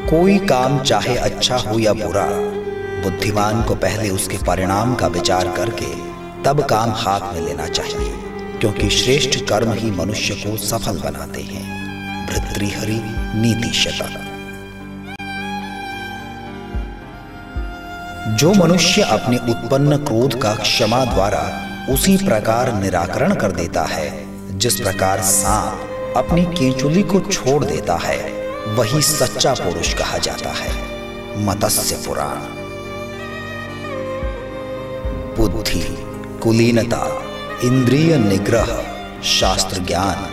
कोई काम चाहे अच्छा हो या बुरा, बुद्धिमान को पहले उसके परिणाम का विचार करके तब काम हाथ में लेना चाहिए, क्योंकि श्रेष्ठ कर्म ही मनुष्य को सफल बनाते हैं। भर्तृहरि नीति शतक। जो मनुष्य अपने उत्पन्न क्रोध का क्षमा द्वारा उसी प्रकार निराकरण कर देता है जिस प्रकार सांप अपनी केंचुली को छोड़ देता है, वही सच्चा पुरुष कहा जाता है। मत्स्य पुराण। बुद्धि, कुलीनता, इंद्रिय निग्रह, शास्त्र ज्ञान,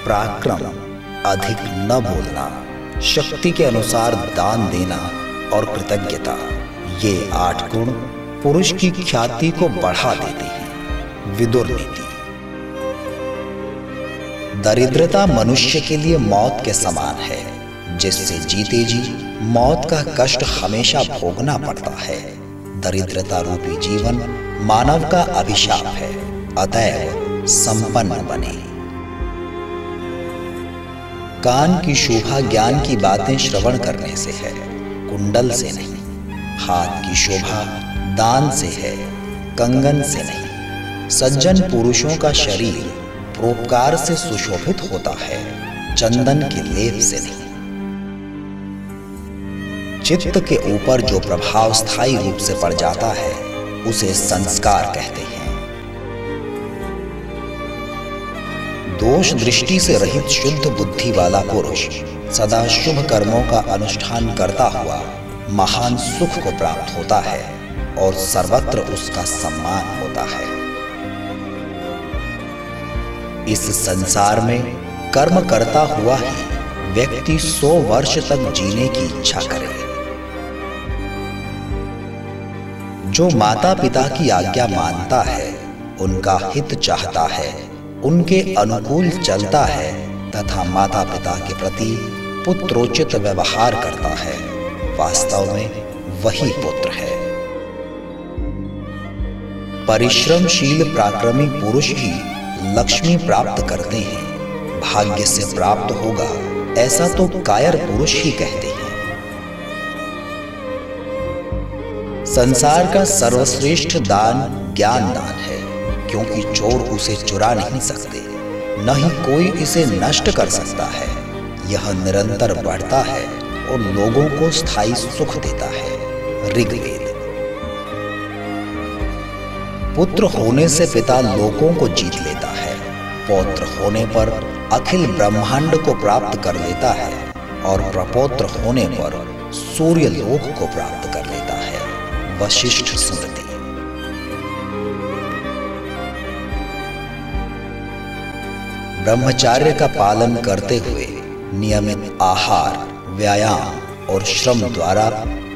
पराक्रम, अधिक न बोलना, शक्ति के अनुसार दान देना और कृतज्ञता, ये 8 गुण पुरुष की ख्याति को बढ़ा देते हैं। विदुर नीति। दरिद्रता मनुष्य के लिए मौत के समान है, जिससे जीते जी मौत का कष्ट हमेशा भोगना पड़ता है। दरिद्रता रूपी जीवन मानव का अभिशाप है, अतएव संपन्न बने। कान की शोभा ज्ञान की बातें श्रवण करने से है, कुंडल से नहीं। हाथ की शोभा दान से है, कंगन से नहीं। सज्जन पुरुषों का शरीर परोपकार से सुशोभित होता है, चंदन के लेप से नहीं। चित्त के ऊपर जो प्रभाव स्थायी रूप से पड़ जाता है उसे संस्कार कहते हैं। दोष दृष्टि से रहित शुद्ध बुद्धि वाला पुरुष सदा शुभ कर्मों का अनुष्ठान करता हुआ महान सुख को प्राप्त होता है और सर्वत्र उसका सम्मान होता है। इस संसार में कर्म करता हुआ ही व्यक्ति 100 वर्ष तक जीने की इच्छा करे। जो माता पिता की आज्ञा मानता है, उनका हित चाहता है, उनके अनुकूल चलता है तथा माता पिता के प्रति पुत्रोचित व्यवहार करता है, वास्तव में वही पुत्र है। परिश्रमशील पराक्रमी पुरुष ही लक्ष्मी प्राप्त करते हैं। भाग्य से प्राप्त होगा ऐसा तो कायर पुरुष ही कहते हैं। संसार का सर्वश्रेष्ठ दान ज्ञान दान है, क्योंकि चोर उसे चुरा नहीं सकते, न ही कोई इसे नष्ट कर सकता है। यह निरंतर बढ़ता है और लोगों को स्थायी सुख देता है। ऋग्वेद। पुत्र होने से पिता लोकों को जीत लेता है, पौत्र होने पर अखिल ब्रह्मांड को प्राप्त कर लेता है और प्रपौत्र होने पर सूर्य लोक को प्राप्त कर लेता है। वशिष्ठ स्मृति। ब्रह्मचर्य का पालन करते हुए नियमित आहार, व्यायाम और श्रम द्वारा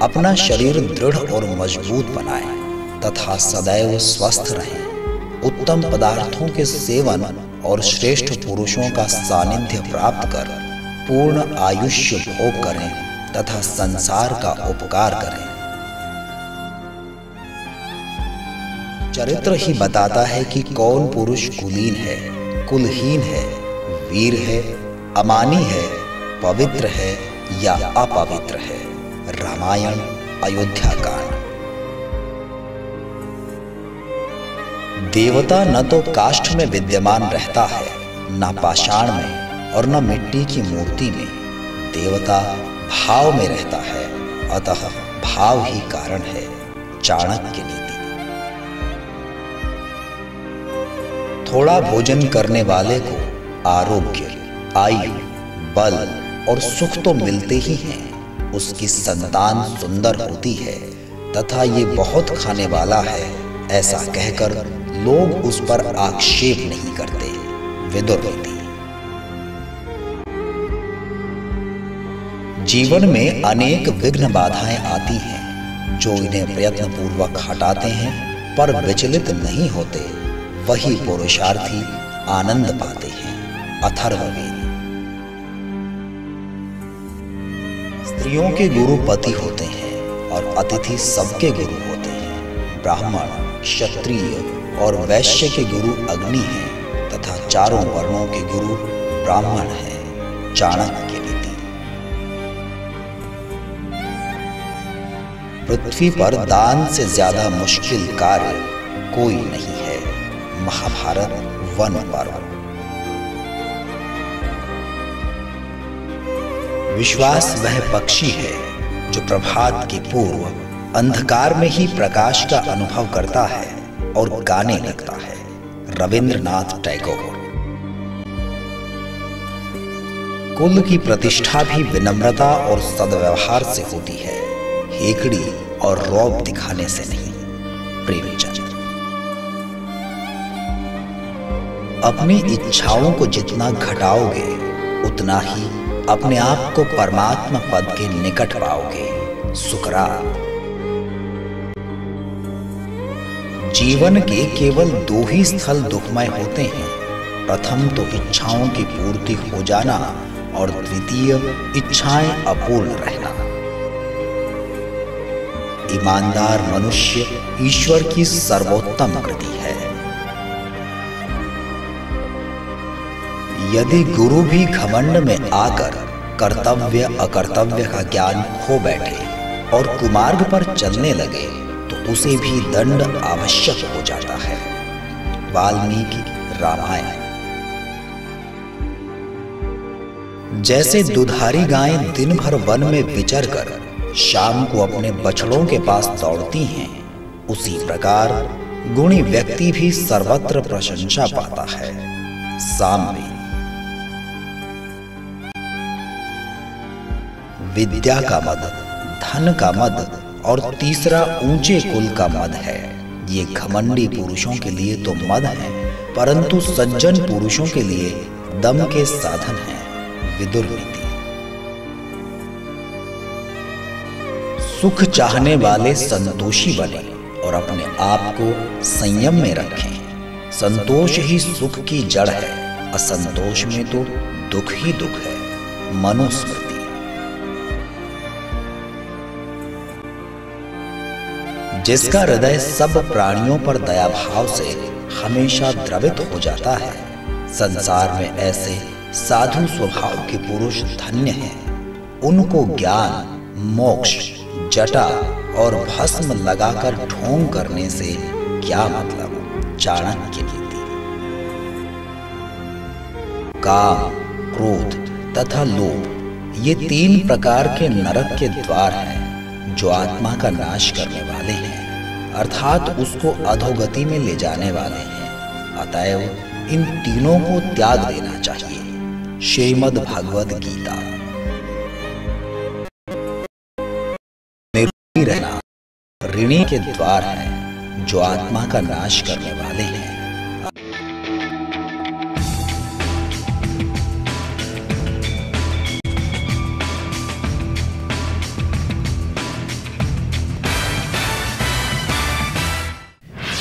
अपना शरीर दृढ़ और मजबूत बनाएं तथा सदैव स्वस्थ रहें। उत्तम पदार्थों के सेवन और श्रेष्ठ पुरुषों का सानिध्य प्राप्त कर पूर्ण आयुष्य भोग करें तथा संसार का उपकार करें। चरित्र ही बताता है कि कौन पुरुष कुलीन है, कुलहीन है, वीर है, अमानी है, पवित्र है या अपवित्र है। रामायण अयोध्या कांड। देवता न तो काष्ठ में विद्यमान रहता है, न पाषाण में और न मिट्टी की मूर्ति में। देवता भाव में रहता है, अतः भाव ही कारण है। चाणक्य नीति। थोड़ा भोजन करने वाले को आरोग्य, आयु, बल और सुख तो मिलते ही हैं, उसकी संतान सुंदर होती है तथा ये बहुत खाने वाला है ऐसा कहकर लोग उस पर आक्षेप नहीं करते। विदुर नीति। जीवन में अनेक विघ्न बाधाएं आती हैं, जो इन्हें प्रयत्न पूर्वक हटाते हैं पर विचलित नहीं होते, वही पुरुषार्थी आनंद पाते हैं। अथर्ववेद। स्त्रियों के गुरु पति होते हैं और अतिथि सबके गुरु होते हैं। ब्राह्मण, क्षत्रिय और वैश्य के गुरु अग्नि हैं तथा चारों वर्णों के गुरु ब्राह्मण हैं। चाणक्य नीति। पृथ्वी पर दान से ज्यादा मुश्किल कार्य कोई नहीं है। महाभारत वन पर्व। विश्वास वह पक्षी है जो प्रभात के पूर्व अंधकार में ही प्रकाश का अनुभव करता है और गाने लगता है। रविंद्रनाथ टैगोर। कुल की प्रतिष्ठा भी विनम्रता और सद्व्यवहार से होती है, हेकड़ी और रौब दिखाने से नहीं। प्रेमचंद। अपनी इच्छाओं को जितना घटाओगे उतना ही अपने आप को परमात्मा पद के निकट पाओगे। सुकरात। जीवन के केवल दो ही स्थल दुखमय होते हैं। प्रथम तो इच्छाओं की पूर्ति हो जाना और द्वितीय इच्छाएं अपूर्ण रहना। ईमानदार मनुष्य ईश्वर की सर्वोत्तम कृति है। यदि गुरु भी घमंड में आकर कर्तव्य अकर्तव्य का ज्ञान खो बैठे और कुमार्ग पर चलने लगे तो उसे भी दंड आवश्यक हो जाता है। वाल्मीकि रामायण। जैसे दुधारी गायें दिन भर वन में विचर कर शाम को अपने बछड़ों के पास दौड़ती हैं, उसी प्रकार गुणी व्यक्ति भी सर्वत्र प्रशंसा पाता है। सामवेद। विद्या का मद, धन का मद और तीसरा ऊंचे कुल का मद है। ये घमंडी पुरुषों के लिए तो मद है, परंतु सज्जन पुरुषों के लिए दम के साधन है। विदुर नीति। सुख चाहने वाले संतोषी बने और अपने आप को संयम में रखें। संतोष ही सुख की जड़ है, असंतोष में तो दुख ही दुख है। मनुस्मृति। जिसका हृदय सब प्राणियों पर दया भाव से हमेशा द्रवित हो जाता है, संसार में ऐसे साधु स्वभाव के पुरुष धन्य हैं। उनको ज्ञान, मोक्ष, जटा और भस्म लगाकर ढोंग करने से क्या मतलब। चाणक्य नीति। काम, क्रोध तथा लोभ ये तीन प्रकार के नरक के द्वार हैं जो आत्मा का नाश करने वाले हैं, अर्थात उसको अधोगति में ले जाने वाले हैं। अतएव इन तीनों को त्याग देना चाहिए। श्रीमद् भागवत गीता। निर्ऋणी रहना ऋणी के द्वार है जो आत्मा का नाश करने वाले हैं।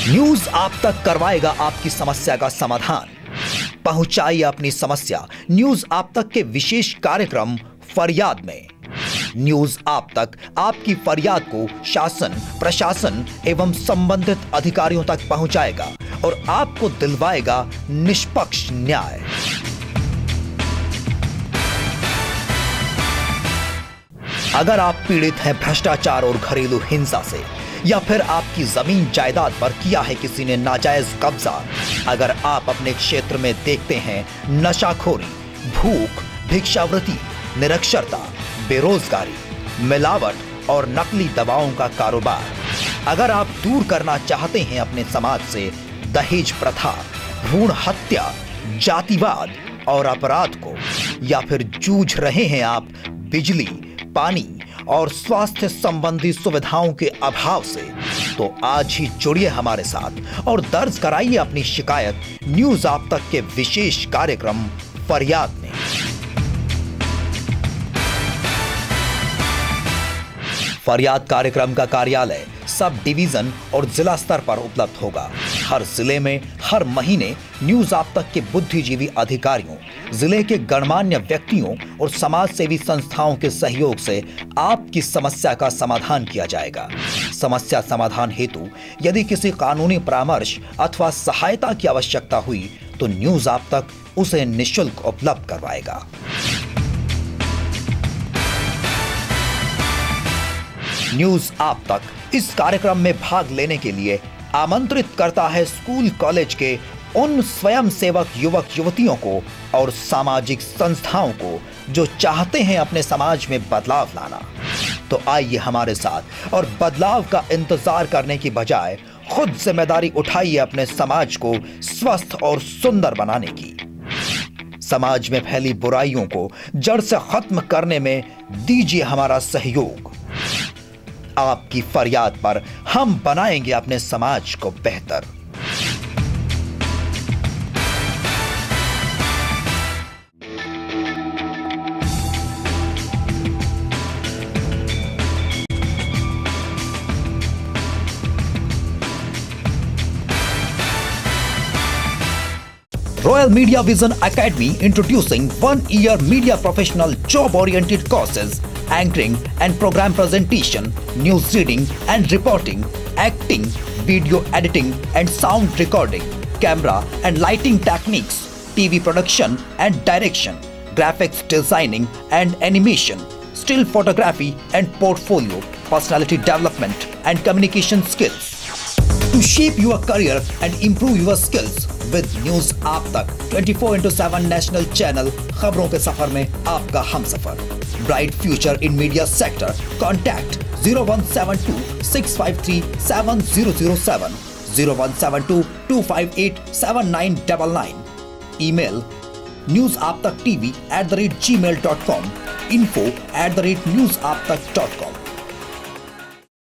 न्यूज आप तक करवाएगा आपकी समस्या का समाधान। पहुंचाइए अपनी समस्या न्यूज आप तक के विशेष कार्यक्रम फरियाद में। न्यूज आप तक आपकी फरियाद को शासन, प्रशासन एवं संबंधित अधिकारियों तक पहुंचाएगा और आपको दिलवाएगा निष्पक्ष न्याय। अगर आप पीड़ित हैं भ्रष्टाचार और घरेलू हिंसा से, या फिर आपकी जमीन जायदाद पर किया है किसी ने नाजायज कब्जा, अगर आप अपने क्षेत्र में देखते हैं नशाखोरी, भूख, भिक्षावृत्ति, निरक्षरता, बेरोजगारी, मिलावट और नकली दवाओं का कारोबार, अगर आप दूर करना चाहते हैं अपने समाज से दहेज प्रथा, भ्रूण हत्या, जातिवाद और अपराध को, या फिर जूझ रहे हैं आप बिजली, पानी और स्वास्थ्य संबंधी सुविधाओं के अभाव से, तो आज ही जुड़िए हमारे साथ और दर्ज कराइए अपनी शिकायत न्यूज आप तक के विशेष कार्यक्रम फरियाद में। फरियाद कार्यक्रम का कार्यालय सब डिवीजन और जिला स्तर पर उपलब्ध होगा। हर जिले में हर महीने न्यूज आप तक के बुद्धिजीवी अधिकारियों, जिले के गणमान्य व्यक्तियों और समाज सेवी संस्थाओं के सहयोग से आपकी समस्या का समाधान किया जाएगा। समस्या समाधान हेतु यदि किसी कानूनी परामर्श अथवा सहायता की आवश्यकता हुई तो न्यूज आप तक उसे निःशुल्क उपलब्ध करवाएगा। न्यूज आप तक इस कार्यक्रम में भाग लेने के लिए आमंत्रित करता है स्कूल कॉलेज के उन स्वयंसेवक युवक युवतियों को और सामाजिक संस्थाओं को जो चाहते हैं अपने समाज में बदलाव लाना। तो आइए हमारे साथ और बदलाव का इंतजार करने की बजाय खुद जिम्मेदारी उठाइए अपने समाज को स्वस्थ और सुंदर बनाने की। समाज में फैली बुराइयों को जड़ से खत्म करने में दीजिए हमारा सहयोग। आपकी फरियाद पर हम बनाएंगे अपने समाज को बेहतर। Royal Media Vision Academy introducing 1-year media professional job-oriented courses, anchoring and program presentation, news reading and reporting, acting, video editing and sound recording, camera and lighting techniques, TV production and direction, graphics designing and animation, still photography and portfolio, personality development and communication skills. To shape your career and improve your skills with News आप तक 24/7 national channel खबरों के सफर में आपका Humsafar. Bright future in media sector. Contact 0172-653-7007, 0172-258-7999। Email newsaptaktv@gmail.com, info@newsaptak.com।